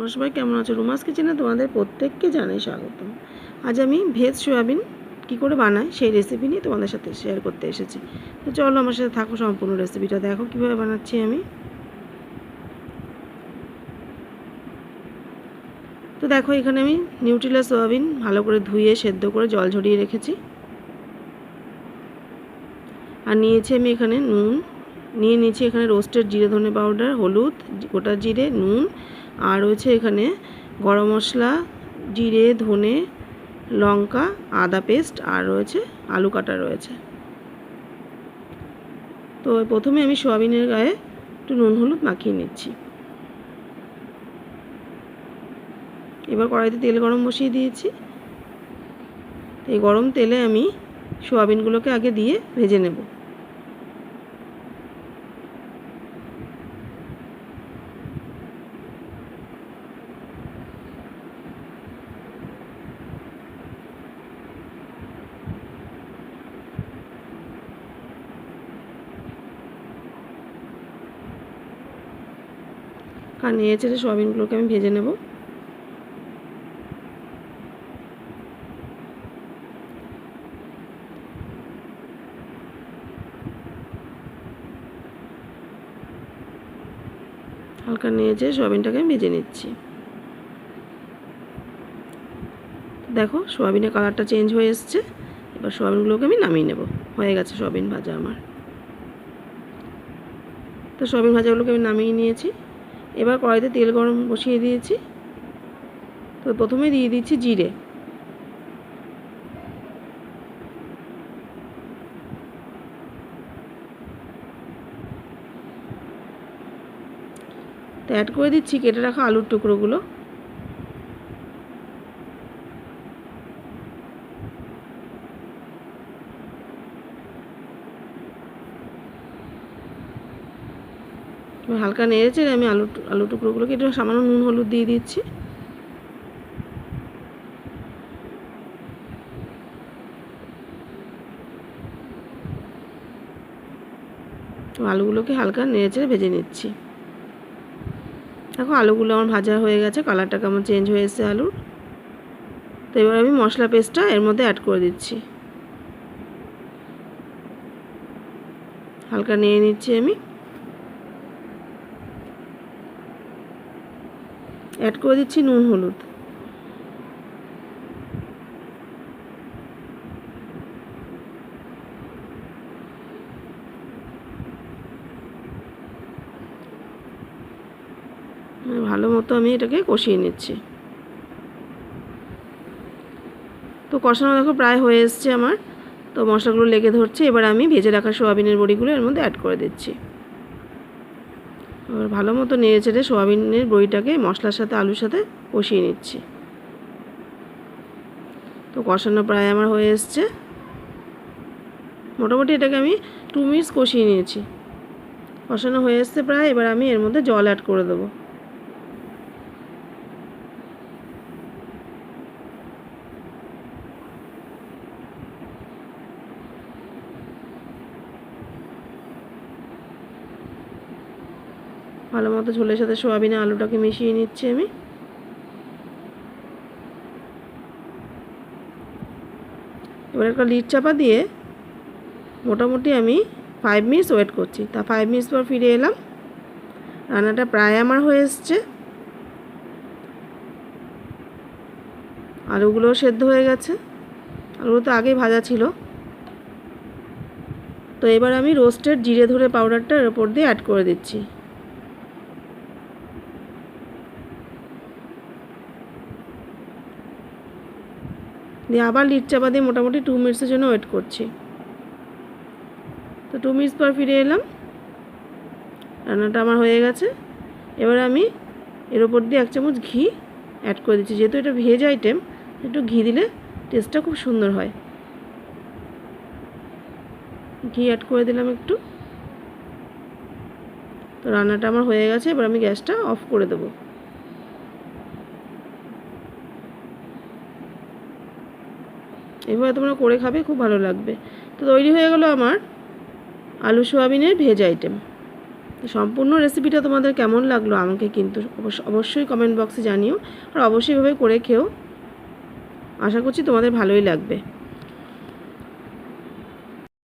তোমরা সবাই কেমন আছো? রুমাস কিচেনে তোমাদের প্রত্যেককে জানাই স্বাগতম। আজ আমি ভেজ সয়াবিন কী করে বানাই সেই রেসিপি নিয়ে তোমাদের সাথে শেয়ার করতে এসেছি। তো চলো আমার সাথে থাকো, সম্পূর্ণ রেসিপিটা দেখো কীভাবে বানাচ্ছি আমি। তো দেখো এখানে আমি নিউট্রিলা সয়াবিন ভালো করে ধুয়ে সেদ্ধ করে জল ঝরিয়ে রেখেছি। আর নিয়েছি আমি এখানে নুন, নিয়ে নিয়েছি এখানে রোস্টেড জিরে ধনে পাউডার, হলুদ, গোটা জিরে, নুন, আর রয়েছে এখানে গরম মশলা, জিরে, ধনে, লঙ্কা, আদা পেস্ট, আর রয়েছে আলু কাটা রয়েছে। তো প্রথমে আমি সয়াবিনের গায়ে একটু নুন হলুদ মাখিয়ে নিচ্ছি। এবার কড়াইতে তেল গরম বসিয়ে দিয়েছি। এই গরম তেলে আমি সয়াবিনগুলোকে আগে দিয়ে ভেজে নেব। আর নিয়ে চেড়ে সয়াবিনগুলোকে আমি ভেজে নেব। হালকা নিয়ে চেড়ে সয়াবিনটাকে আমি ভেজে নিচ্ছি। দেখো সয়াবিনের কালারটা চেঞ্জ হয়ে এসছে। এবার সয়াবিনগুলোকে আমি নামিয়ে নেব। হয়ে গেছে সয়াবিন ভাজা আমার। তো সয়াবিন ভাজাগুলোকে আমি নামিয়ে নিয়েছি। এবার কড়াইতে তেল গরম বসিয়ে দিয়েছি। তো প্রথমে দিয়ে দিচ্ছি জিরে, তো অ্যাড করে দিচ্ছি কেটে রাখা আলুর টুকরোগুলো। হালকা নেড়েছে আমি আলু টুকরোগুলোকে একটু সামান্য নুন হলুদ দিয়ে দিচ্ছি। আলুগুলোকে হালকা নেড়েচেড়ে ভেজে নিচ্ছি। দেখো আলুগুলো আমার ভাজা হয়ে গেছে, কালারটা কেমন চেঞ্জ হয়ে এসেছে আলুর। তো এবার আমি মশলা পেস্টটা এর মধ্যে অ্যাড করে দিচ্ছি। হালকা নিয়ে নিচ্ছি আমি। অ্যাড করে দিচ্ছি নুন হলুদ। ভালো মতো আমি এটাকে কষিয়ে নিচ্ছি। তো কষানো দেখো প্রায় হয়ে এসছে আমার। তো মশলাগুলো লেগে ধরছে। এবার আমি ভেজে রাখা সোয়াবিনের বড়িগুলো এর মধ্যে অ্যাড করে দিচ্ছি। এবার ভালো মতো নেড়ে চেড়ে সোয়াবিনের বড়িটাকে মশলার সাথে আলুর সাথে কষিয়ে নিচ্ছি। তো কষানো প্রায় আমার হয়ে এসছে। মোটামুটি এটাকে আমি 2 মিনিটস কষিয়ে নিয়েছি। কষানো হয়ে এসছে প্রায়। এবার আমি এর মধ্যে জল অ্যাড করে দেবো। ভালো মতো ঝোলের সাথে সোয়াবিনে আলুটাকে মিশিয়ে নিচ্ছি আমি। এবার একটা লিড চাপা দিয়ে মোটামুটি আমি 5 মিনিটস ওয়েট করছি। তা 5 মিনিটস পর ফিরে এলাম। রান্নাটা প্রায় আমার হয়ে এসছে। আলুগুলোও সেদ্ধ হয়ে গেছে। আলুগুলো তো আগেই ভাজা ছিল। তো এবার আমি রোস্টেড জিরে ধনে পাউডারটা এর উপর দিয়ে অ্যাড করে দিচ্ছি। দিয়ে আবার লিড চাপা দিয়ে মোটামুটি 2 মিনিটসের জন্য ওয়েট করছি। তো 2 মিনিটস পর ফিরে এলাম। রান্নাটা আমার হয়ে গেছে। এবার আমি এর উপর দিয়ে 1 চামচ ঘি অ্যাড করে দিচ্ছি। যেহেতু এটা ভেজ আইটেম, একটু ঘি দিলে টেস্টটা খুব সুন্দর হয়। ঘি অ্যাড করে দিলাম একটু। তো রান্নাটা আমার হয়ে গেছে। এবার আমি গ্যাসটা অফ করে দেবো। এভাবে তোমরা করে খাবে, খুব ভালো লাগবে। তো তৈরি হয়ে গেল আমার আলু সোয়াবিনের ভেজ আইটেম। সম্পূর্ণ রেসিপিটা তোমাদের কেমন লাগলো আমাকে কিন্তু অবশ্যই কমেন্ট বক্সে জানিও, আর অবশ্যই এভাবে করে খেও। আশা করছি তোমাদের ভালোই লাগবে।